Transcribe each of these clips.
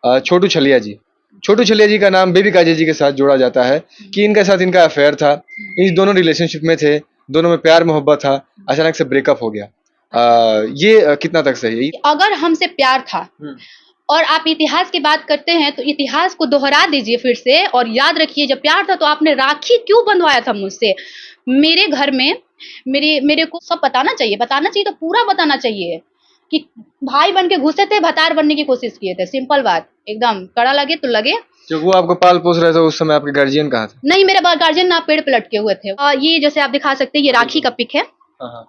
छोटू छलिया जी। छोटू छलिया जी का नाम बेबी काजल जी के साथ जोड़ा जाता है कि इनके साथ इनका अफेयर था। इन दोनों रिलेशनशिप में थे, दोनों में प्यार मोहब्बत था, अचानक से ब्रेकअप हो गया। ये कितना तक सही है? अगर हमसे प्यार था और आप इतिहास की बात करते हैं तो इतिहास को दोहरा दीजिए फिर से और याद रखिए जब प्यार था तो आपने राखी क्यों बंधवाया था मुझसे? मेरे घर में मेरे को सब बताना चाहिए तो पूरा बताना चाहिए कि भाई बन के घुसे थे, भतार बनने की कोशिश किए थे। सिंपल बात, एकदम कड़ा लगे तो लगे। जब वो आपको पाल पोस रहे थे उस समय आपके गार्जियन कहाँ थे? नहीं, मेरे गार्जियन ना पेड़ पे लटके हुए थे। ये जैसे आप दिखा सकते हैं, ये राखी का पिक है,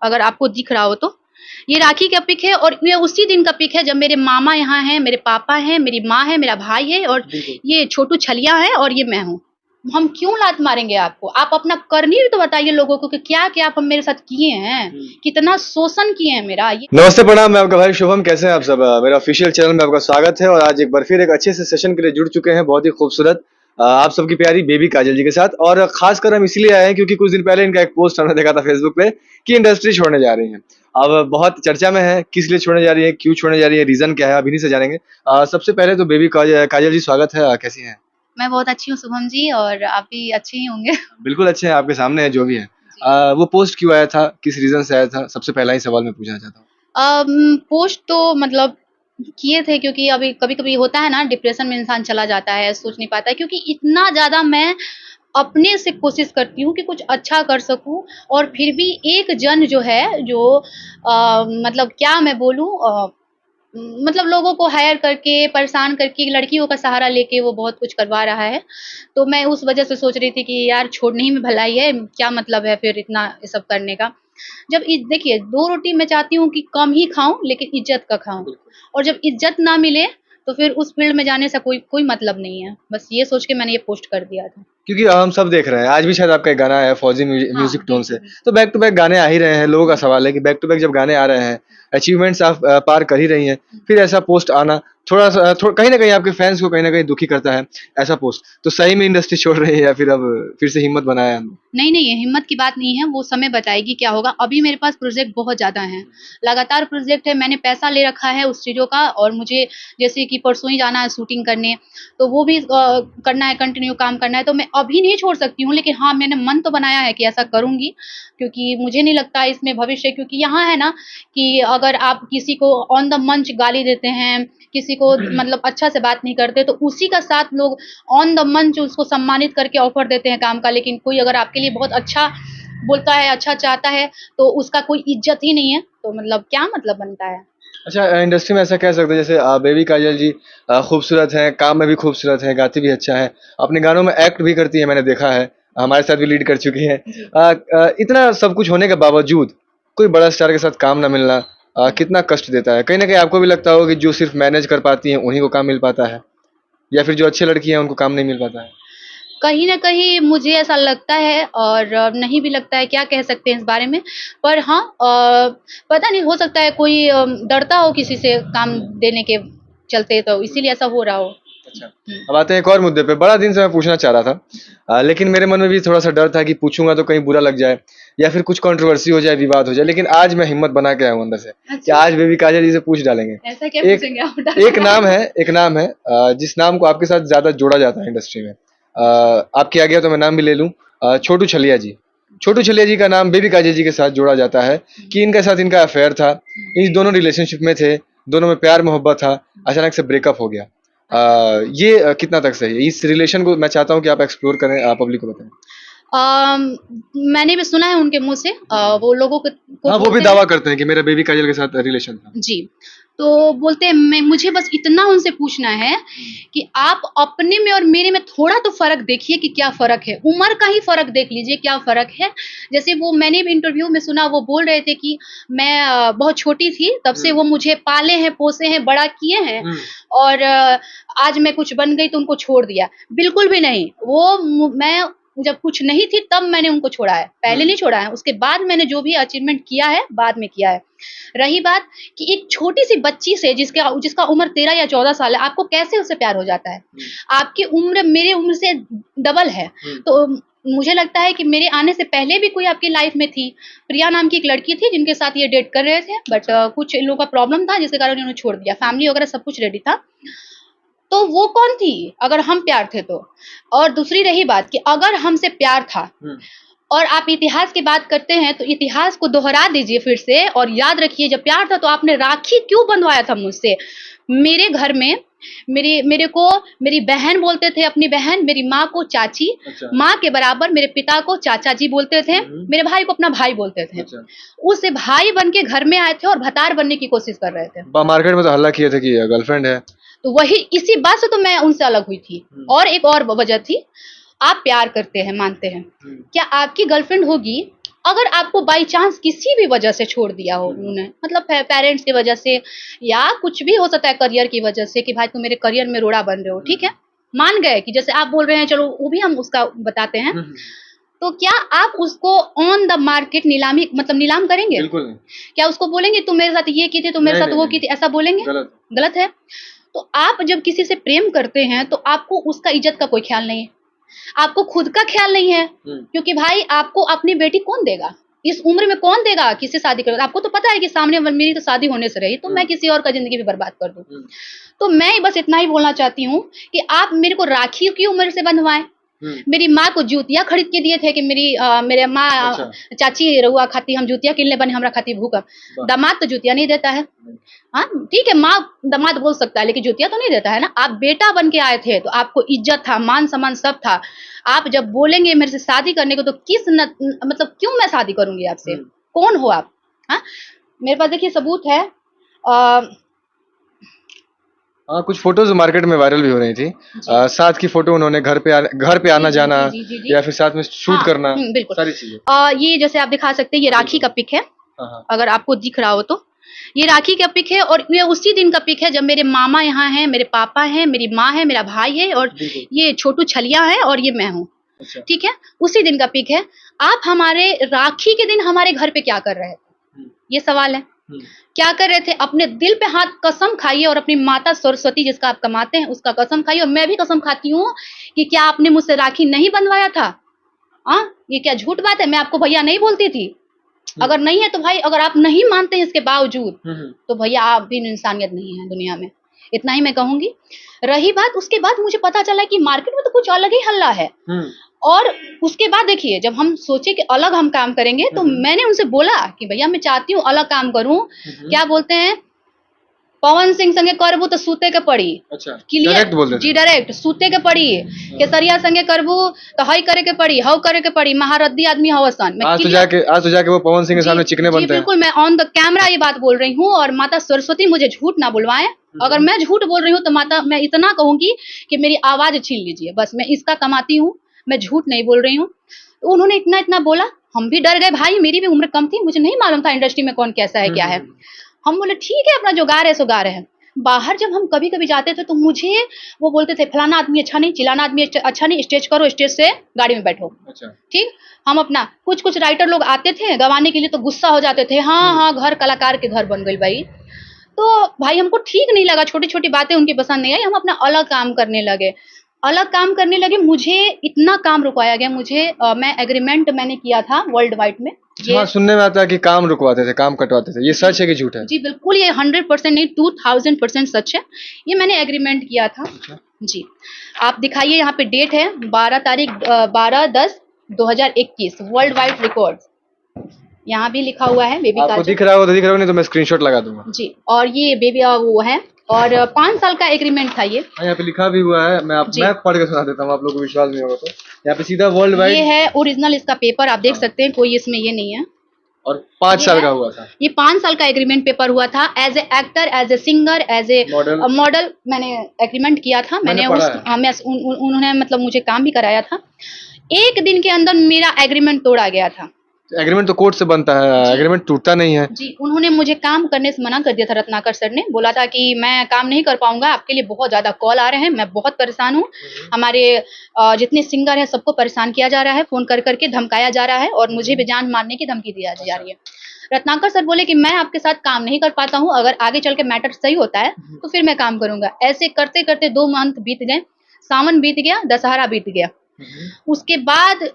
अगर आपको दिख रहा हो तो। ये राखी का पिक है और ये उसी दिन का पिक है जब मेरे मामा यहाँ हैं, मेरे पापा हैं, मेरी माँ है, मेरा भाई है और ये छोटू छलिया है और ये मैं हूँ। हम क्यों लात मारेंगे आपको? आप अपना करनी भी तो बताइए लोगों को कि क्या-क्या आप मेरे साथ किए हैं, कितना शोषण किए हैं मेरा। ये नमस्ते, प्रणाम। मैं आपका भाई शुभम। कैसे हैं आप सब? मेरा ऑफिशियल चैनल में आपका स्वागत है और आज एक बार फिर एक अच्छे से सेशन के लिए जुड़ चुके हैं, बहुत ही खूबसूरत आप सबकी प्यारी बेबी काजल जी के साथ। और खासकर हम इसलिए आए हैं क्योंकि कुछ दिन पहले इनका एक पोस्ट हमने देखा था फेसबुक पे कि इंडस्ट्री छोड़ने जा रही हैं। अब बहुत चर्चा में है किस लिए छोड़ने जा रही है, क्यों छोड़ने जा रही है, रीजन क्या है, अब इन्हीं से जानेंगे। सबसे पहले तो बेबी काजल जी, स्वागत है। कैसी हैं? मैं बहुत अच्छी हूँ शुभम जी और आप भी अच्छे ही होंगे। बिल्कुल अच्छे हैं, आपके सामने है जो भी है। वो पोस्ट क्यों आया था, किस रीजन से आया था, सबसे पहला ही सवाल मैं पूछना चाहता हूँ। पोस्ट तो मतलब किए थे क्योंकि अभी कभी-कभी होता है ना, डिप्रेशन में इंसान चला जाता है, सोच नहीं पाता है क्योंकि इतना ज़्यादा मैं अपने से कोशिश करती हूँ कि कुछ अच्छा कर सकूँ और फिर भी एक जन जो है जो मतलब क्या मैं बोलूँ मतलब लोगों को हायर करके, परेशान करके, लड़कियों का सहारा लेके वो बहुत कुछ करवा रहा है। तो मैं उस वज़ह से सोच रही थी कि यार छोड़ने ही में भलाई है, क्या मतलब है फिर इतना ये सब करने का। जब देखिए 2 रोटी मैं चाहती हूँ कि कम ही खाऊँ लेकिन इज़्ज़त का खाऊँ और जब इज़्ज़त ना मिले तो फिर उस फील्ड में जाने से कोई मतलब नहीं है। बस ये सोच के मैंने ये पोस्ट कर दिया था। क्योंकि हम सब देख रहे हैं, आज भी शायद आपका एक गाना आया फौजी म्यूजिक टोन से, तो बैक टू बैक गाने आ ही रहे हैं। लोगों का सवाल है कि बैक टू बैक जब गाने आ रहे हैं, अचीवमेंट्स आप पार कर ही रही हैं, फिर ऐसा पोस्ट आना कहीं ना कहीं आपके फैंस को कहीं ना कहीं दुखी करता है ऐसा पोस्ट। तो सही में इंडस्ट्री छोड़ रही है या फिर अब फिर से हिम्मत बनाया है? नहीं, ये हिम्मत की बात नहीं है, वो समय बताएगी क्या होगा। अभी मेरे पास प्रोजेक्ट बहुत ज़्यादा हैं, लगातार प्रोजेक्ट है, मैंने पैसा ले रखा है उस चीज़ों का और मुझे जैसे कि परसों ही जाना है शूटिंग करने, तो वो भी करना है, कंटिन्यू काम करना है, तो मैं अभी नहीं छोड़ सकती हूँ। लेकिन हाँ, मैंने मन तो बनाया है कि ऐसा करूँगी क्योंकि मुझे नहीं लगता इसमें भविष्य क्योंकि यहाँ है ना कि अगर आप किसी को ऑन द मंच गाली देते हैं, किसी को मतलब अच्छा से बात नहीं करते, तो उसी का साथ लोग ऑन द मंच उसको सम्मानित करके ऑफर देते हैं काम का। लेकिन कोई अगर आपके लिए बहुत अच्छा बोलता है, अच्छा चाहता है, तो उसका कोई इज्जत ही नहीं है, तो मतलब क्या मतलब बनता है? अच्छा, इंडस्ट्री में ऐसा कह सकते हैं जैसे बेबी काजल जी खूबसूरत हैं, काम में भी खूबसूरत हैं, गाती भी अच्छा है, अपने गानों में एक्ट भी करती है, मैंने देखा है, हमारे साथ भी लीड कर चुकी हैं। इतना सब कुछ होने के बावजूद कोई बड़ा स्टार के साथ काम ना मिलना कितना कष्ट देता है? कहीं ना कहीं आपको भी लगता होगा कि जो सिर्फ मैनेज कर पाती हैं उन्हीं को काम मिल पाता है, या फिर जो अच्छी लड़की हैं उनको काम नहीं मिल पाता है? कहीं न कहीं मुझे ऐसा लगता है और नहीं भी लगता है, क्या कह सकते हैं इस बारे में। पर हाँ पता नहीं हो सकता है कोई डरता हो किसी से काम देने के चलते तो इसीलिए ऐसा हो रहा हो। अच्छा, अब आते हैं एक और मुद्दे पे। बड़ा दिन से मैं पूछना चाह रहा था, लेकिन मेरे मन में भी थोड़ा सा डर था कि पूछूंगा तो कहीं बुरा लग जाए या फिर कुछ कंट्रोवर्सी हो जाए, विवाद हो जाए। लेकिन आज मैं हिम्मत बना के आया हूं अंदर से कि अच्छा। आज बेबी काजल जी से पूछ डालेंगे। ऐसा क्या एक पूछेंगे आप? एक नाम है जिस नाम को आपके साथ ज्यादा जोड़ा जाता है इंडस्ट्री में। आपके आ गया तो मैं नाम भी ले लूं, छोटू छलिया जी। छोटू छलिया जी का नाम बेबी काजल जी के साथ जोड़ा जाता है कि इनके साथ इनका अफेयर था। इन दोनों रिलेशनशिप में थे, दोनों में प्यार मोहब्बत था, अचानक से ब्रेकअप हो गया। ये कितना तक सही है? इस रिलेशन को मैं चाहता हूँ कि आप एक्सप्लोर करें, आप पब्लिक को बताएं। अम, मैंने भी सुना है उनके मुँह से वो लोगों को हाँ, वो भी बोलते दावा हैं करते हैं कि मेरा बेबी काजल के साथ रिलेशन था। जी, तो बोलते हैं मैं मुझे बस इतना उनसे पूछना है कि आप अपने में और मेरे में थोड़ा तो फ़र्क देखिए कि क्या फ़र्क है? उम्र का ही फ़र्क देख लीजिए क्या फ़र्क है? जैसे वो मैंने भी इंटरव्यू में सुना वो बोल रहे थे कि मैं बहुत छोटी थी तब से वो मुझे पाले हैं, पोसे हैं, बड़ा किए हैं और आज मैं कुछ बन गई तो उनको छोड़ दिया। बिल्कुल भी नहीं, वो मैं जब कुछ नहीं थी तब मैंने उनको छोड़ा है, पहले नहीं छोड़ा है, उसके बाद मैंने जो भी अचीवमेंट किया है, बाद में किया है। रही बात कि एक छोटी-सी बच्ची से जिसका उम्र 13 या 14 साल है, आपको कैसे उससे प्यार हो जाता है? आपकी उम्र मेरी उम्र से डबल है, तो मुझे लगता है कि मेरे आने से पहले भी कोई आपकी लाइफ में थी। प्रिया नाम की एक लड़की थी जिनके साथ ये डेट कर रहे थे, बट कुछ इन लोगों का प्रॉब्लम था जिसके कारण इन्होंने छोड़ दिया। फैमिली वगैरह सब कुछ रेडी था। तो वो कौन थी अगर हम प्यार थे तो? और दूसरी रही बात कि अगर हमसे प्यार था और आप इतिहास की बात करते हैं तो इतिहास को दोहरा दीजिए फिर से और याद रखिए जब प्यार था तो आपने राखी क्यों बंधवाया था मुझसे? मेरे घर में मेरे को मेरी बहन बोलते थे, अपनी बहन, मेरी माँ को चाची, अच्छा। माँ के बराबर मेरे पिता को चाचा जी बोलते थे, मेरे भाई को अपना भाई बोलते थे। अच्छा। उस भाई बन के घर में आए थे और भतार बनने की कोशिश कर रहे थे। मार्केट में तो हल्ला किए थे कि गर्लफ्रेंड है। तो वही इसी बात से तो मैं उनसे अलग हुई थी। और एक और वजह थी, आप प्यार करते हैं, मानते हैं, क्या आपकी गर्लफ्रेंड होगी अगर आपको बाई चांस किसी भी वजह से छोड़ दिया हो उन्होंने, मतलब पेरेंट्स की वजह से या कुछ भी हो सकता है, करियर की वजह से कि भाई तुम मेरे करियर में रोड़ा बन रहे हो, ठीक है, मान गए कि जैसे आप बोल रहे हैं, चलो वो भी हम उसका बताते हैं, तो क्या आप उसको ऑन द मार्केट नीलामी मतलब नीलाम करेंगे? बिल्कुल नहीं। क्या उसको बोलेंगे तुम मेरे साथ ये की थी, तुम मेरे साथ वो की थी, ऐसा बोलेंगे? गलत। गलत है। तो आप जब किसी से प्रेम करते हैं तो आपको उसका इज्जत का कोई ख्याल नहीं है, आपको खुद का ख्याल नहीं है, क्योंकि भाई आपको अपनी बेटी कौन देगा इस उम्र में? कौन देगा? किससे शादी करोगे? आपको तो पता है कि सामने मेरी तो शादी होने से रही, तो मैं किसी और का जिंदगी भी बर्बाद कर दूं। तो मैं बस इतना ही बोलना चाहती हूँ कि आप मेरे को राखी की उम्र से बंधवाएं। मेरी माँ को जूतियां खरीद के दिए थे कि मेरे माँ अच्छा। चाची रहुआ खाती हम जूतियां किनले बने हमरा खाती भूकम। दामाद तो जूतियां नहीं देता है। हाँ ठीक है, माँ दामाद बोल सकता है लेकिन जूतियां तो नहीं देता है ना। आप बेटा बन के आए थे तो आपको इज्जत था, मान सम्मान सब था। आप जब बोलेंगे मेरे से शादी करने को तो मतलब क्यों मैं शादी करूंगी आपसे? कौन हो आप? हाँ मेरे पास देखिए सबूत है। हाँ, कुछ फोटोज मार्केट में वायरल भी हो रही थी। साथ की फोटो उन्होंने घर पे आना जाना या फिर साथ में शूट करना, बिल्कुल सारी चीजें। ये जैसे आप दिखा सकते हैं, ये राखी का पिक है, अगर आपको दिख रहा हो तो। ये राखी का पिक है और ये उसी दिन का पिक है जब मेरे मामा यहाँ हैं, मेरे पापा हैं, मेरी माँ है, मेरा भाई है और ये छोटू छलिया है और ये मैं हूँ। अच्छा। ठीक है, उसी दिन का पिक है। आप हमारे राखी के दिन हमारे घर पे क्या कर रहे थे? ये सवाल है। क्या कर रहे थे? अपने दिल पे हाथ कसम खाइए और अपनी माता सरस्वती जिसका आप कमाते हैं उसका कसम खाइए। और मैं भी कसम खाती हूँ कि क्या आपने मुझसे राखी नहीं बंधवाया था? ये क्या झूठ बात है? मैं आपको भैया नहीं बोलती थी? अगर नहीं है तो भाई, अगर आप नहीं मानते हैं इसके बावजूद तो भैया आप भी इंसानियत नहीं है दुनिया में। इतना ही मैं कहूंगी। रही बात उसके बाद मुझे पता चला कि मार्केट में तो कुछ अलग ही हल्ला है। और उसके बाद देखिए जब हम सोचे कि अलग हम काम करेंगे तो मैंने उनसे बोला कि भैया मैं चाहती हूँ अलग काम करूं। क्या बोलते हैं, पवन सिंह संगे करबू तो सूते के पड़ी। अच्छा, क्लियर डायरेक्ट बोल देते जी, डायरेक्ट सूते के पड़ी। केसरिया संगे करबू तो हई करे के पड़ी, हव करे के पड़ी, महारद्दी आदमी हवसन। आज तो जाके वो पवन सिंह के सामने चिकने बनते हैं। बिल्कुल, मैं ऑन द कैमरा ये बात बोल रही हूँ और माता सरस्वती मुझे झूठ ना बुलवाएं। अगर मैं झूठ बोल रही हूँ तो माता मैं इतना कहूंगी कि मेरी आवाज छीन लीजिए, बस मैं इसका कमाती हूँ, मैं झूठ नहीं बोल रही हूँ। तो उन्होंने इतना बोला, हम भी डर गए भाई, मेरी भी उम्र कम थी, मुझे नहीं मालूम था इंडस्ट्री में कौन कैसा है क्या है। हम बोले ठीक है अपना जो गा रहे सो गा रहे हैं। बाहर जब हम कभी कभी जाते थे तो मुझे वो बोलते थे फलाना आदमी अच्छा नहीं, चिलाना आदमी अच्छा नहीं, स्टेज करो, स्टेज से गाड़ी में बैठो। अच्छा। ठीक, हम अपना कुछ राइटर लोग आते थे गवाने के लिए तो गुस्सा हो जाते थे, हाँ घर कलाकार के घर बन गई भाई। तो भाई हमको ठीक नहीं लगा, छोटी छोटी बातें उनकी पसंद नहीं आई, हम अपना अलग काम करने लगे। मुझे इतना काम रुकवाया गया, मैं एग्रीमेंट मैंने किया था वर्ल्ड वाइड में। हाँ, सुनने में आता है कि काम रुकवाते थे, काम कटवाते थे, ये सच है कि झूठ है? जी बिल्कुल, ये 100% नहीं 2000% सच है। ये मैंने एग्रीमेंट किया था। जी आप दिखाइए, यहाँ पे डेट है 12/10/2021 वर्ल्ड वाइड रिकॉर्ड, यहाँ भी लिखा हुआ है बेबी। आपको दिख रहा हो तो दिख रहा हो, नहीं तो मैं स्क्रीनशॉट लगा दूंगा। जी, और ये बेबी वो है और 5 साल का एग्रीमेंट था ये। यहाँ पे लिखा भी हुआ है, मैं पढ़ के सुना देता हूँ, आप लोगों को विश्वास नहीं होगा तो। यहाँ पे सीधा वर्ल्ड वाइड, ये है ओरिजिनल इसका पेपर, आप देख सकते हैं, कोई इसमें ये नहीं है। और 5 साल का हुआ था ये 5 साल का एग्रीमेंट पेपर हुआ था। As a actor, as a singer, as a model मैंने एग्रीमेंट किया था। उन्होंने मतलब मुझे काम भी कराया था। एक दिन के अंदर मेरा एग्रीमेंट तोड़ा गया था। एग्रीमेंट तो कोर्ट से बनता है, एग्रीमेंट टूटता नहीं है। जी, उन्होंने मुझे काम करने से मना कर दिया था। रत्नाकर सर ने बोला था कि मैं काम नहीं कर पाऊंगा, आपके लिए बहुत ज्यादा कॉल आ रहे हैं, मैं बहुत परेशान हूँ, हमारे जितने सिंगर हैं सबको परेशान किया जा रहा है, फोन कर करके धमकाया जा रहा है और मुझे भी जान मारने की धमकी दी जा रही है। रत्नाकर सर बोले कि मैं आपके साथ काम नहीं कर पाता हूँ, अगर आगे चल के मैटर सही होता है तो फिर मैं काम करूंगा। ऐसे करते करते 2 मंथ बीत गए, सावन बीत गया, दशहरा बीत गया। उसके बाद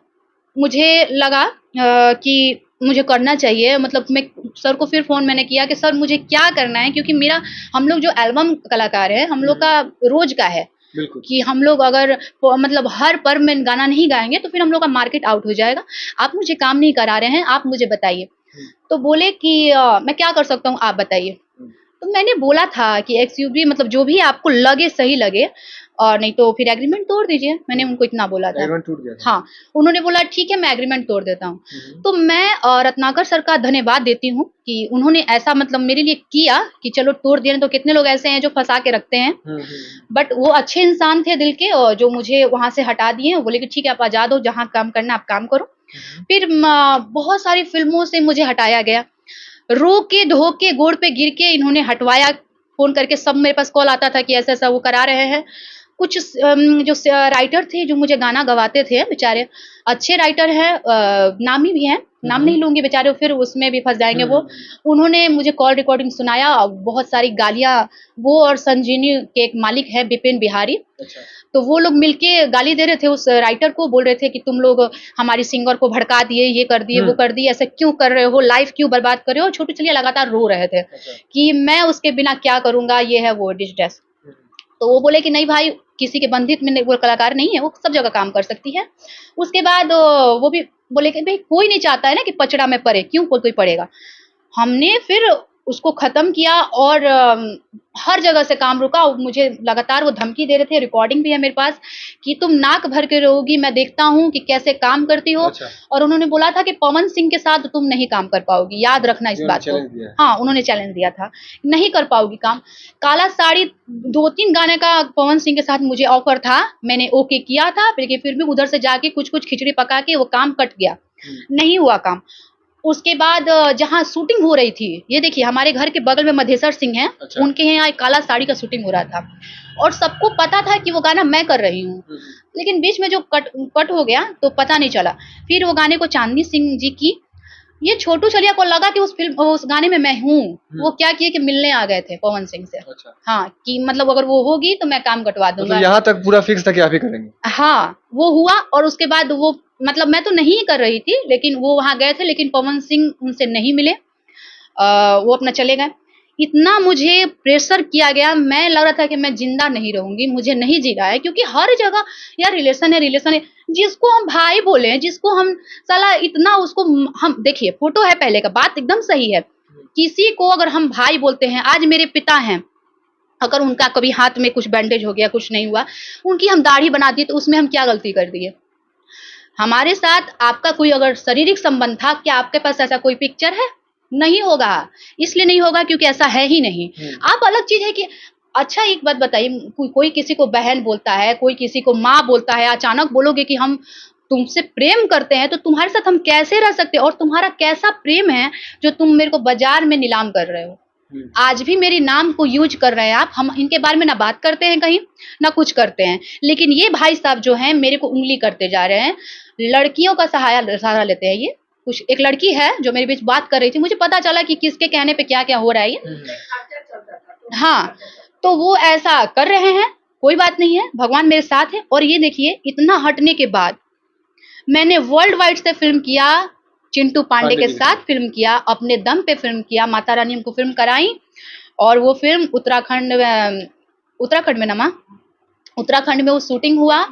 मुझे लगा कि मुझे करना चाहिए, मतलब मैं सर को फिर फ़ोन मैंने किया कि सर मुझे क्या करना है, क्योंकि मेरा हम लोग जो एल्बम कलाकार हैं, हम लोग का रोज़ का है बिल्कुल। कि हम लोग अगर मतलब हर पर्व में गाना नहीं गाएँगे तो फिर हम लोग का मार्केट आउट हो जाएगा। आप मुझे काम नहीं करा रहे हैं, आप मुझे बताइए। तो बोले कि मैं क्या कर सकता हूँ, आप बताइए। तो मैंने बोला था कि एक्सयूवी मतलब जो भी आपको लगे सही लगे, और नहीं तो फिर एग्रीमेंट तोड़ दीजिए। मैंने उनको इतना बोला था। एग्रीमेंट टूट गया था। हाँ, उन्होंने बोला ठीक है मैं एग्रीमेंट तोड़ देता हूँ। तो मैं रत्नाकर सर का धन्यवाद देती हूँ कि उन्होंने ऐसा मतलब मेरे लिए किया कि चलो तोड़ दिया, नहीं तो कितने लोग ऐसे हैं जो फँसा के रखते हैं। बट वो अच्छे इंसान थे दिल के, और जो मुझे वहाँ से हटा दिए, वो बोले कि ठीक है आप आज़ाद हो, जहाँ काम करना है आप काम करो। फिर बहुत सारी फ़िल्मों से मुझे हटाया गया। रो के, धो के, गोड़ पे गिर के इन्होंने हटवाया, फ़ोन करके सब मेरे पास कॉल आता था कि ऐसा-ऐसा वो करा रहे हैं। कुछ जो राइटर थे जो मुझे गाना गवाते थे बेचारे, अच्छे राइटर हैं, नामी भी हैं, नाम नहीं लूँगी, बेचारे फिर उसमें भी फँस जाएँगे वो। उन्होंने मुझे कॉल रिकॉर्डिंग सुनाया, बहुत सारी गालियाँ, वो और संजीवनी के एक मालिक हैं विपिन बिहारी, अच्छा। तो वो लोग मिलके गाली दे रहे थे उस राइटर को, बोल रहे थे कि तुम लोग हमारी सिंगर को भड़का दिए, ये कर दिए, वो कर दिए, ऐसा क्यों कर रहे हो, लाइफ क्यों बर्बाद कर रहे हो। छोटू चलिया लगातार रो रहे थे कि मैं उसके बिना क्या करूँगा, ये है वो डिश डैश। तो वो बोले कि नहीं भाई, किसी के बंधित में वो कलाकार नहीं है, वो सब जगह काम कर सकती है। उसके बाद वो भी बोले कि भाई कोई नहीं चाहता है ना कि पचड़ा में पड़े, क्यों कोई पड़ेगा। हमने फिर उसको ख़त्म किया, और हर जगह से काम रुका। मुझे लगातार वो धमकी दे रहे थे, रिकॉर्डिंग भी है मेरे पास, कि तुम नाक भर के रोओगी, मैं देखता हूँ कि कैसे काम करती हो। अच्छा। और उन्होंने बोला था कि पवन सिंह के साथ तुम नहीं काम कर पाओगी, याद रखना इस बात को। हाँ, उन्होंने चैलेंज दिया था, नहीं कर पाओगी काम। काला साड़ी 2-3 गाने का पवन सिंह के साथ मुझे ऑफ़र था, मैंने ओके किया था, लेकिन फिर भी उधर से जाके कुछ-कुछ खिचड़ी पका के वो काम कट गया, नहीं हुआ काम। उसके बाद जहाँ शूटिंग हो रही थी, ये देखिए हमारे घर के बगल में मधेसर सिंह हैं, अच्छा। उनके यहाँ एक काला साड़ी का शूटिंग हो रहा था, और सबको पता था कि वो गाना मैं कर रही हूँ, लेकिन बीच में जो कट हो गया तो पता नहीं चला। फिर वो गाने को चांदनी सिंह जी की, ये छोटू चलिया को लगा कि उस गाने में मैं हूँ। वो क्या किए कि मिलने आ गए थे पवन सिंह से। अच्छा। हाँ, कि मतलब अगर वो होगी तो मैं काम कटवा दूंगा। मतलब यहाँ तक पूरा फिक्स था कि आप ही करेंगे। हाँ, वो हुआ, और उसके बाद वो मतलब मैं तो नहीं कर रही थी, लेकिन वो वहाँ गए थे, लेकिन पवन सिंह उनसे नहीं मिले। वो अपना चले गए। इतना मुझे प्रेशर किया गया, मैं लग रहा था कि मैं ज़िंदा नहीं रहूँगी, मुझे नहीं जीना है, क्योंकि हर जगह यार रिलेशन है, रिलेशन है। जिसको हम भाई बोले हैं, जिसको हम साला इतना उसको हम देखिए, फ़ोटो है पहले का, बात एकदम सही है। किसी को अगर हम भाई बोलते हैं, आज मेरे पिता हैं, अगर उनका कभी हाथ में कुछ बैंडेज हो गया, कुछ नहीं हुआ, उनकी हम दाढ़ी बना दिए, तो उसमें हम क्या गलती कर दिए? हमारे साथ आपका कोई अगर शारीरिक संबंध था, क्या आपके पास ऐसा कोई पिक्चर है? नहीं होगा। इसलिए नहीं होगा क्योंकि ऐसा है ही नहीं। आप अलग चीज़ है कि अच्छा एक बात बताइए, कोई किसी को बहन बोलता है, कोई किसी को माँ बोलता है, अचानक बोलोगे कि हम तुमसे प्रेम करते हैं, तो तुम्हारे साथ हम कैसे रह सकते हैं, और तुम्हारा कैसा प्रेम है जो तुम मेरे को बाज़ार में नीलाम कर रहे हो। आज भी मेरे नाम को यूज़ कर रहे हैं आप, हम इनके बारे में ना बात करते हैं कहीं, ना कुछ करते हैं। लेकिन ये भाई साहब जो हैं मेरे को उँगली करते जा रहे हैं, लड़कियों का सहारा लेते हैं ये। कुछ एक लड़की है जो मेरे बीच बात कर रही थी, मुझे पता चला कि किसके कहने पे क्या-क्या हो रहा है ये। हाँ, तो वो ऐसा कर रहे हैं, कोई बात नहीं है, भगवान मेरे साथ है। और ये देखिए इतना हटने के बाद मैंने वर्ल्ड वाइड से फ़िल्म किया, चिंटू पांडे के साथ फ़िल्म किया, अपने दम पे फ़िल्म किया, माता रानी हमको फ़िल्म कराई, और वो फ़िल्म उत्तराखंड में ना माँ, उत्तराखंड में वो शूटिंग हुआ,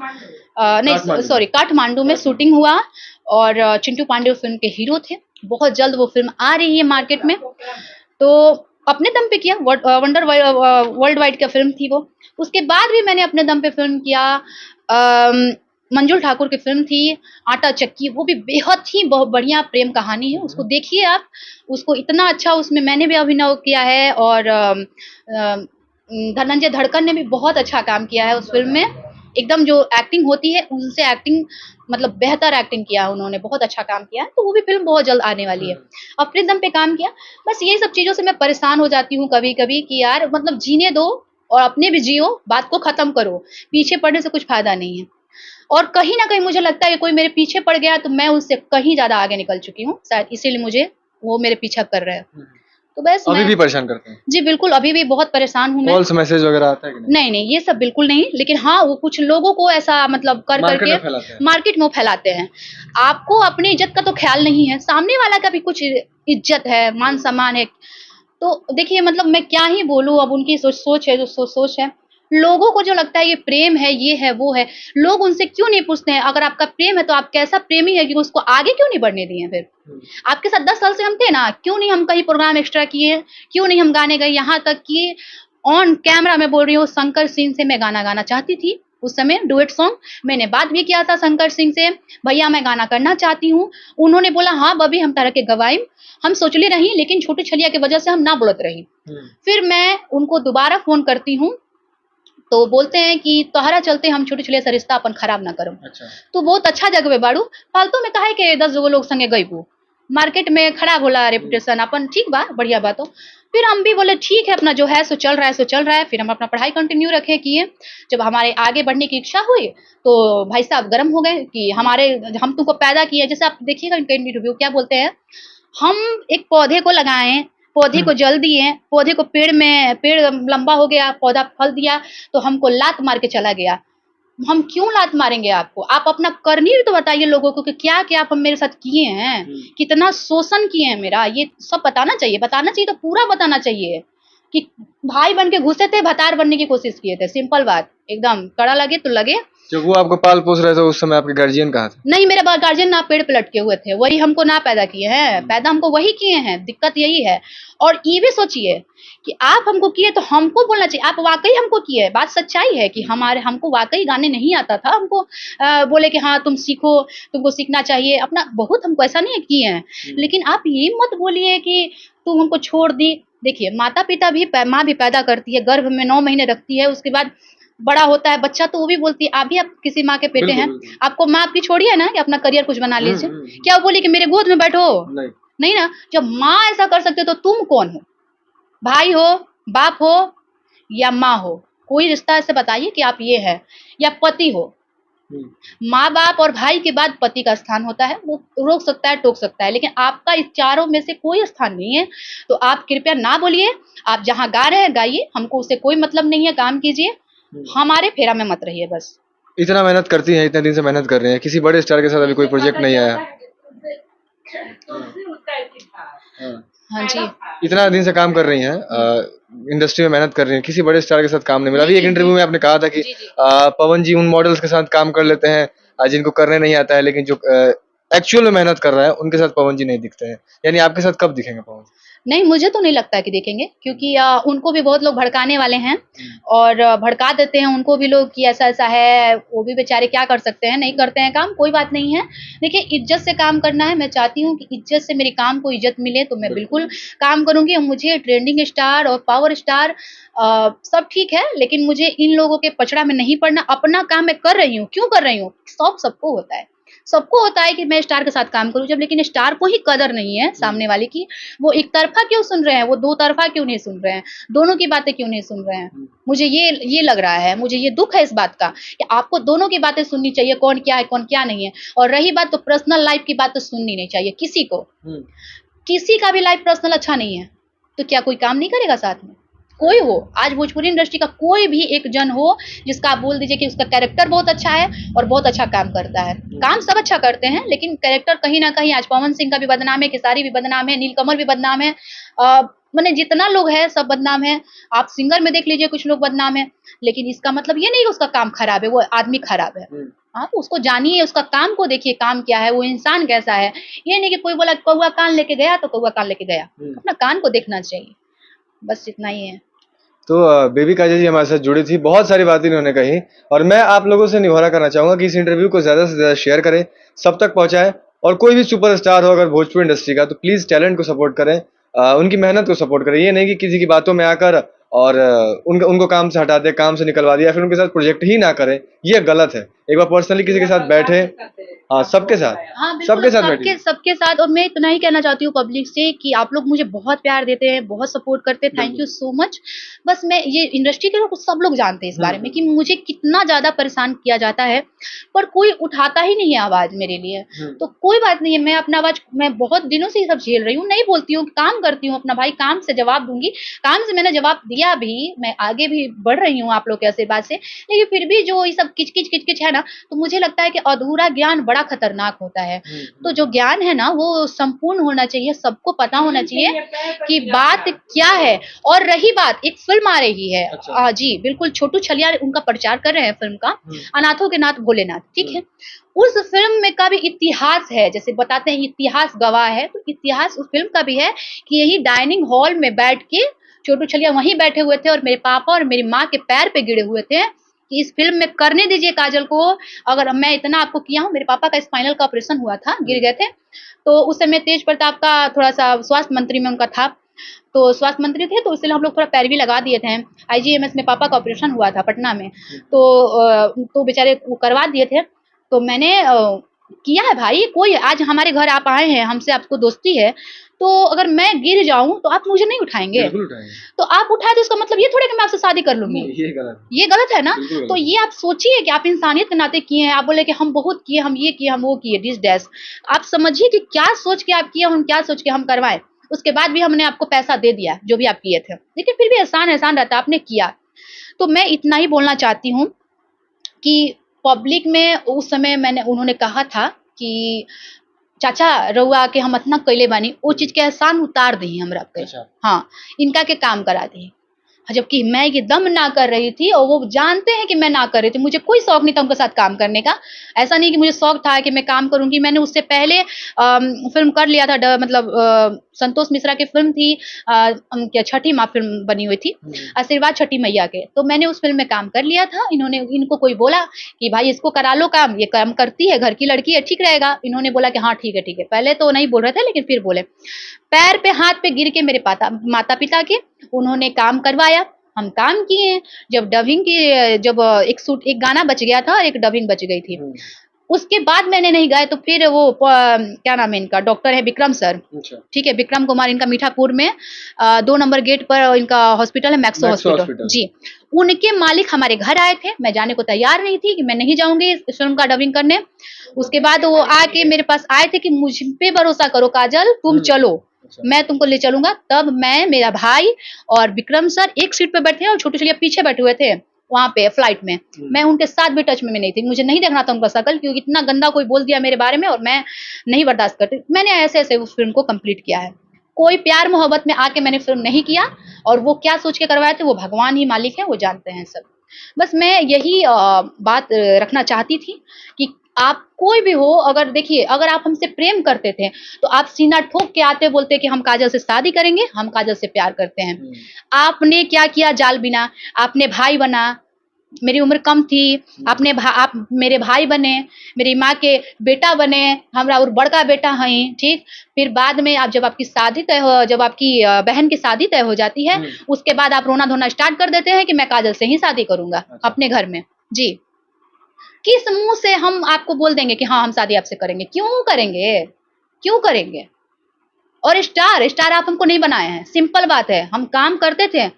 नहीं सॉरी काठमांडू में शूटिंग हुआ, और चिंटू पांडे उस फ़िल्म के हीरो थे। बहुत जल्द वो फ़िल्म आ रही है मार्केट में, तो अपने दम पे किया, वर्ल्ड वाइड का फ़िल्म थी वो। उसके बाद भी मैंने अपने दम पे फ़िल्म किया। मंजुल ठाकुर की फ़िल्म थी आटा चक्की, वो भी बेहद ही बहुत बढ़िया प्रेम कहानी है, उसको देखिए आप। उसको इतना अच्छा उसमें मैंने भी अभिनय किया है, और धनंजय धड़कन ने भी बहुत अच्छा काम किया है उस फ़िल्म में। एकदम जो एक्टिंग होती है उनसे एक्टिंग मतलब बेहतर एक्टिंग किया है उन्होंने, बहुत अच्छा काम किया है। तो वो भी फ़िल्म बहुत जल्द आने वाली है। अपने दम पे काम किया। बस यही सब चीज़ों से मैं परेशान हो जाती हूँ कभी-कभी कि यार मतलब जीने दो और अपने भी जियो, बात को ख़त्म करो। पीछे पड़ने से कुछ फ़ायदा नहीं है। और कहीं न कहीं मुझे लगता है कि कोई मेरे पीछे पड़ गया तो मैं उससे कहीं ज़्यादा आगे निकल चुकी हूँ। शायद इसीलिए मुझे वो मेरे पीछा कर रहे हैं। तो बस अभी मैं भी परेशान करते हैं? जी बिल्कुल, अभी भी बहुत परेशान हूँ मैं। कॉल्स मैसेज वगैरह आता है कि नहीं? नहीं, नहीं, ये सब बिल्कुल नहीं, लेकिन हाँ, वो कुछ लोगों को ऐसा मतलब कर मार्केट करके में फैलाते हैं। मार्केट में वो फैलाते हैं। आपको अपनी इज़्ज़त का तो ख़्याल नहीं है, सामने वाला का भी कुछ इज़्ज़त है, मान-सम्मान है। तो देखिए मतलब मैं क्या ही बोलूँ, अब उनकी सोच है जो सोच है। लोगों को जो लगता है ये प्रेम है, ये है, वो है, लोग उनसे क्यों नहीं पूछते हैं, अगर आपका प्रेम है तो आप कैसा प्रेमी है कि उसको आगे क्यों नहीं बढ़ने दिए फिर? आपके साथ 10 साल से हम थे ना, क्यों नहीं हम कहीं प्रोग्राम एक्स्ट्रा किए, क्यों नहीं हम गाने गए, यहाँ तक कि ऑन कैमरा मैं बोल रही हूँ, शंकर सिंह से मैं गाना गाना चाहती थी। उस समय डुएट सॉन्ग मैंने बात भी किया था शंकर सिंह से, भैया मैं गाना करना चाहती हूँ। उन्होंने बोला हाँ बबी हम तारा के गवाइम। हम सोचले रही, लेकिन छोटू छलिया की वजह से हम ना बोलत रही। फिर मैं उनको दोबारा फोन करती हूँ, तो बोलते हैं कि तोहरा चलते हम छोटू छलिया से रिश्ता अपन खराब ना करो। अच्छा। तो बहुत अच्छा जगह बाड़ू, फालतू में काहे के 10 लोग संगे गईबू, मार्केट में खराब होला रेपुटेशन अपन, ठीक बा, बढ़िया बात हो। फिर हम भी बोले ठीक है, अपना जो है सो चल रहा है, सो चल रहा है। फिर हम अपना पढ़ाई कंटिन्यू रखे किए। जब हमारे आगे बढ़ने की इच्छा हुई तो भाई साहब गर्म हो गए कि हम तुमको पैदा किए। जैसे आप देखिएगा इनका इंटरव्यू क्या बोलते हैं, हम एक पौधे को लगाएं, पौधे को जल दिए, पौधे को पेड़ लंबा हो गया, पौधा फल दिया, तो हमको लात मार के चला गया। हम क्यों लात मारेंगे आपको? आप अपना करनी भी तो बताइए लोगों को कि क्या-क्या आप मेरे साथ किए हैं, कितना शोषण किए हैं मेरा, ये सब बताना चाहिए तो पूरा बताना चाहिए कि भाई बन के घुसे थे, भतार बनने की कोशिश किए थे, सिंपल बात, एकदम कड़ा लगे तो लगे। जब वो आपको पाल पोस रहे थे उस समय आपके गार्जियन कहाँ थे? नहीं, मेरे गार्जियन ना पेड़ पे लटके हुए थे, वही हमको ना पैदा किए हैं, पैदा हमको वही किए हैं, दिक्कत यही है। और ये भी सोचिए कि आप हमको किए तो हमको बोलना चाहिए, आप वाक़ई हमको किए, बात सच्चाई है कि हमको वाक़ई गाने नहीं आता था, हमको बोले कि हाँ, तुम सीखो, तुमको सीखना चाहिए, अपना बहुत हमको ऐसा नहीं है किए हैं। लेकिन आप ये मत बोलिए कि तुम हमको छोड़ दी। देखिए, माता-पिता भी माँ भी पैदा करती है, गर्भ में 9 महीने रखती है, उसके बाद बड़ा होता है बच्चा तो वो भी बोलती है, आप भी आप किसी माँ के पेटे हैं, आपको माँ आपकी छोड़ी है ना कि अपना करियर कुछ बना लीजिए। क्या वो बोली कि मेरे गोद में बैठो? नहीं ना। जब माँ ऐसा कर सकते हो तो तुम कौन हो? भाई हो, बाप हो या माँ हो, कोई रिश्ता ऐसे बताइए कि आप ये है, या पति हो। माँ बाप और भाई के बाद पति का स्थान होता है, वो रोक सकता है, टोक सकता है, लेकिन आपका इस चारों में से कोई स्थान नहीं है। तो आप कृपया ना बोलिए, आप जहाँ गा रहे हैं गाइए, हमको उससे कोई मतलब नहीं है, काम कीजिए, हमारे फेरा में मत रहिए बस। इतना मेहनत करती हैं, इतने दिन से मेहनत कर रहे हैं, किसी बड़े स्टार के साथ अभी कोई प्रोजेक्ट नहीं आया? हाँ जी। इतना दिन से काम कर रही हैं, इंडस्ट्री में मेहनत कर रही हैं, किसी बड़े स्टार के साथ काम नहीं मिला। अभी एक इंटरव्यू में आपने कहा था कि पवन जी उन मॉडल्स के साथ काम कर लेते हैं जिनको करने नहीं आता है, लेकिन जो एक्चुअल में मेहनत कर रहा है उनके साथ पवन जी नहीं दिखते हैं। यानी आपके साथ कब दिखेंगे पवन जी? नहीं, मुझे तो नहीं लगता कि देखेंगे, क्योंकि उनको भी बहुत लोग भड़काने वाले हैं और भड़का देते हैं उनको भी लोग कि ऐसा-ऐसा है, वो भी बेचारे क्या कर सकते हैं, नहीं करते हैं काम, कोई बात नहीं है। देखिए, इज़्ज़त से काम करना है, मैं चाहती हूँ कि इज़्ज़त से मेरे काम को इज़्ज़त मिले, तो मैं बिल्कुल काम करूँगी। मुझे ट्रेंडिंग स्टार और पावर स्टार सब ठीक है, लेकिन मुझे इन लोगों के पचड़ा में नहीं पड़ना। अपना काम मैं कर रही हूँ, क्यों कर रही हूँ? शौक सबको होता है। सबको होता है कि मैं स्टार के साथ काम करूँ जब, लेकिन स्टार को ही कदर नहीं है सामने वाले की, वो एक तरफा क्यों सुन रहे हैं, वो दो तरफा क्यों नहीं सुन रहे हैं, दोनों की बातें क्यों नहीं सुन रहे हैं। मुझे ये लग रहा है, मुझे ये दुख है इस बात का कि आपको दोनों की बातें सुननी चाहिए, कौन क्या है कौन क्या नहीं है। और रही बात तो पर्सनल लाइफ की बात तो सुननी नहीं चाहिए किसी को, किसी का भी लाइफ पर्सनल अच्छा नहीं है तो क्या कोई काम नहीं करेगा साथ में? कोई हो, आज भोजपुरी इंडस्ट्री का कोई भी एक जन हो जिसका आप बोल दीजिए कि उसका कैरेक्टर बहुत अच्छा है और बहुत अच्छा काम करता है। काम सब अच्छा करते हैं, लेकिन कैरेक्टर कहीं ना कहीं, आज पवन सिंह का भी बदनाम है, खेसारी भी बदनाम है, नीलकमल भी बदनाम है, मैंने जितना लोग है सब बदनाम है। आप सिंगर में देख लीजिए कुछ लोग बदनाम है, लेकिन इसका मतलब ये नहीं कि उसका काम खराब है, वो आदमी खराब है। आप उसको जानिए, उसका काम को देखिए, काम क्या है, वो इंसान कैसा है। ये नहीं कि कोई बोला कौवा कान लेके गया तो कौवा कान लेके गया, अपना कान को देखना चाहिए, बस इतना ही है। तो बेबी काजल जी हमारे साथ जुड़ी थी, बहुत सारी बातें इन्होंने कही और मैं आप लोगों से निहोरा करना चाहूंगा कि इस इंटरव्यू को ज़्यादा से ज़्यादा शेयर करें, सब तक पहुंचाएं और कोई भी सुपरस्टार हो अगर भोजपुरी इंडस्ट्री का तो प्लीज़ टैलेंट को सपोर्ट करें, उनकी मेहनत को सपोर्ट करें। ये नहीं कि किसी की बातों में आकर और उनको काम से हटा दे, काम से निकलवा दिया, फिर उनके साथ प्रोजेक्ट ही ना करें, ये गलत है। एक बार पर्सनली किसी के साथ बैठे, हाँ सबके साथ, हाँ, सबके साथ बैठिए। सबके साथ। और मैं इतना ही कहना चाहती हूँ पब्लिक से कि आप लोग मुझे बहुत प्यार देते हैं, बहुत सपोर्ट करते हैं, थैंक यू सो मच। बस मैं ये इंडस्ट्री के लोग सब लोग जानते हैं इस बारे में कि मुझे कितना ज़्यादा परेशान किया जाता है। पर कोई उठाता ही नहीं है आवाज मेरे लिए। तो कोई बात नहीं है, मैं अपना आवाज, मैं बहुत दिनों से ये सब झेल रही हूँ, नहीं बोलती हूँ, काम करती हूँ अपना, भाई काम से जवाब दूंगी, काम से मैंने जवाब दिया भी, मैं आगे भी बढ़ रही हूँ आप लोग के आशीर्वाद से। लेकिन फिर भी जो ये सब किचकिच किचकिच है ना, तो मुझे लगता है कि अधूरा ज्ञान बड़ा खतरनाक होता है। तो जो ज्ञान है ना वो संपूर्ण होना चाहिए, सबको पता होना चाहिए कि बात क्या है। और रही बात, एक फिल्म आ रही है, अच्छा। जी बिल्कुल, छोटू छलिया उनका प्रचार कर रहे हैं फिल्म का, अनाथों के नाथ भोलेनाथ, ठीक है। उस फिल्म में का भी इतिहास है, जैसे बताते हैं इतिहास गवाह है, तो इतिहास उस फिल्म का भी है कि यही डाइनिंग हॉल में बैठ के छोटू छलिया वहीं बैठे हुए थे और मेरे पापा और मेरी माँ के पैर पे गिरे हुए थे कि इस फिल्म में करने दीजिए काजल को, अगर मैं इतना आपको किया हूँ। मेरे पापा का स्पाइनल का ऑपरेशन हुआ था, गिर गए थे, तो उस समय तेज प्रताप का थोड़ा सा स्वास्थ्य मंत्री में उनका था, तो स्वास्थ्य मंत्री थे, तो इसलिए हम लोग थोड़ा पैरवी लगा दिए थे। आईजीएमएस में पापा का ऑपरेशन हुआ था पटना में, तो बेचारे वो करवा दिए थे। तो मैंने किया है भाई, कोई आज हमारे घर आप आए हैं, हमसे आपको दोस्ती है, तो अगर मैं गिर जाऊं तो आप मुझे नहीं उठाएंगे, बिल्कुल उठाएंगे। तो आप उठाए तो इसका मतलब ये थोड़े कि मैं आपसे शादी कर लूंगी, ये गलत है ना। तो ये आप सोचिए कि आप इंसानियत के नाते किए हैं, आप बोले कि हम बहुत किए, हम ये किए, हम वो किए, डिस डैश, आप समझिए कि क्या सोच के आप किए, हम क्या सोच के हम करवाएं। उसके बाद भी हमने आपको पैसा दे दिया जो भी आप किए थे, लेकिन फिर भी एहसान एहसान रहता, आपने किया। तो मैं इतना ही बोलना चाहती हूँ कि पब्लिक में उस समय उन्होंने कहा था कि चाचा रउआ के हम इतना कैले बानी, वो चीज के एहसान उतार दी हमरा पे। अच्छा। हाँ, इनका के काम करा दी, जबकि मैं ये दम ना कर रही थी और वो जानते हैं कि मैं ना कर रही थी। मुझे कोई शौक नहीं था उनके साथ काम करने का, ऐसा नहीं कि मुझे शौक था कि मैं काम करूंगी। मैंने उससे पहले फिल्म कर लिया था, मतलब संतोष मिश्रा की फिल्म थी, क्या छठी माँ फिल्म बनी हुई थी, आशीर्वाद छठी मैया के, तो मैंने उस फिल्म में काम कर लिया था। इनको कोई बोला कि भाई इसको करा लो काम, ये काम करती है, घर की लड़की है, ठीक रहेगा। इन्होंने बोला कि हाँ ठीक है ठीक है, पहले तो नहीं बोल रहे थे लेकिन फिर बोले, पैर पे हाथ पे गिर के मेरे माता पिता के उन्होंने काम करवाया, हम काम किए। जब डबिंग की, जब एक गाना बच गया था और एक डबिंग बच गई थी, उसके बाद मैंने नहीं गाए, तो फिर वो क्या नाम है इनका, डॉक्टर है विक्रम सर, ठीक है, विक्रम कुमार, इनका मीठापुर में 2 नंबर गेट पर इनका हॉस्पिटल है, मैक्सो हॉस्पिटल जी, उनके मालिक हमारे घर आए थे। मैं जाने को तैयार नहीं थी कि मैं नहीं जाऊंगी इस फिल्म का डबिंग करने। उसके बाद वो आके मेरे पास आए थे कि मुझ पे भरोसा करो काजल, तुम चलो, मैं तुमको ले चलूंगा। तब मैं, मेरा भाई और विक्रम सर एक सीट पे बैठे और छोटू छलिया पीछे बैठे हुए थे वहां पे फ्लाइट में। मैं उनके साथ भी टच में नहीं थी, मुझे नहीं देखना था उनका शकल, क्योंकि इतना गंदा कोई बोल दिया मेरे बारे में और मैं नहीं बर्दाश्त करती। मैंने ऐसे ऐसे उस फिल्म को कंप्लीट किया है, कोई प्यार मोहब्बत में आके मैंने फिल्म नहीं किया, और वो क्या सोच के करवाए थे वो भगवान ही मालिक है, वो जानते हैं सब। बस मैं यही बात रखना चाहती थी कि आप कोई भी हो, अगर देखिए, अगर आप हमसे प्रेम करते थे तो आप सीना ठोक के आते बोलते कि हम काजल से शादी करेंगे, हम काजल से प्यार करते हैं। आपने क्या किया जाल बिना, आपने भाई बना, मेरी उम्र कम थी, आप मेरे भाई बने, मेरी माँ के बेटा बने, हमरा और बड़का बेटा हैं, ठीक। फिर बाद में आप, जब आपकी शादी तय हो, जब आपकी बहन की शादी तय हो जाती है, उसके बाद आप रोना धोना स्टार्ट कर देते हैं कि मैं काजल से ही शादी करूंगा अपने घर में जी। किस मुंह से हम आपको बोल देंगे कि हाँ हम शादी आपसे करेंगे? क्यों करेंगे, क्यों करेंगे? और स्टार आप हमको नहीं बनाए हैं, सिंपल बात है। हम काम करते थे,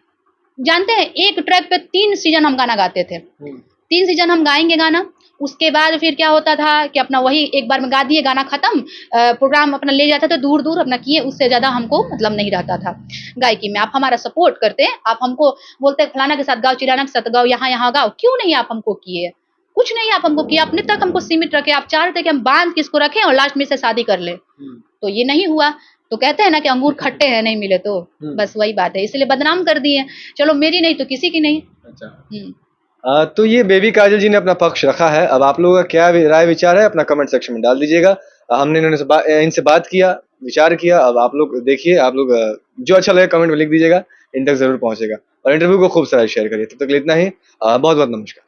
जानते हैं, एक ट्रैक पे 3 सीजन हम गाना गाते थे, 3 सीजन हम गाएंगे गाना। उसके बाद फिर क्या होता था कि अपना वही एक बार में गा दिए, गाना खत्म, प्रोग्राम अपना ले जाते थे दूर दूर अपना किए, उससे ज्यादा हमको मतलब नहीं रहता था गायकी में। आप हमारा सपोर्ट करते, आप हमको बोलते फलाना के साथ गाओ, चिराना के साथ गाओ, यहाँ गाओ, क्यों नहीं आप हमको किए? कुछ नहीं आप हमको किया, अपने तक हमको सीमित रखे। आप चाह रहे थे कि हम बांध किसको रखें और लास्ट में से शादी कर ले, तो ये नहीं हुआ। तो कहते हैं ना कि अंगूर खट्टे हैं, नहीं मिले तो, बस वही बात है, इसलिए बदनाम कर दिए। चलो मेरी नहीं तो किसी की नहीं। अच्छा, तो ये बेबी काजल जी ने अपना पक्ष रखा है, अब आप लोगों का क्या राय विचार है अपना कमेंट सेक्शन में डाल दीजिएगा। हमने इनसे बात किया, विचार किया, अब आप लोग देखिए, आप लोग जो अच्छा लगे कमेंट में लिख दीजिएगा, इन तक जरूर पहुंचेगा, और इंटरव्यू को खूब सारा शेयर करिए। तब तक इतना ही, बहुत बहुत नमस्कार।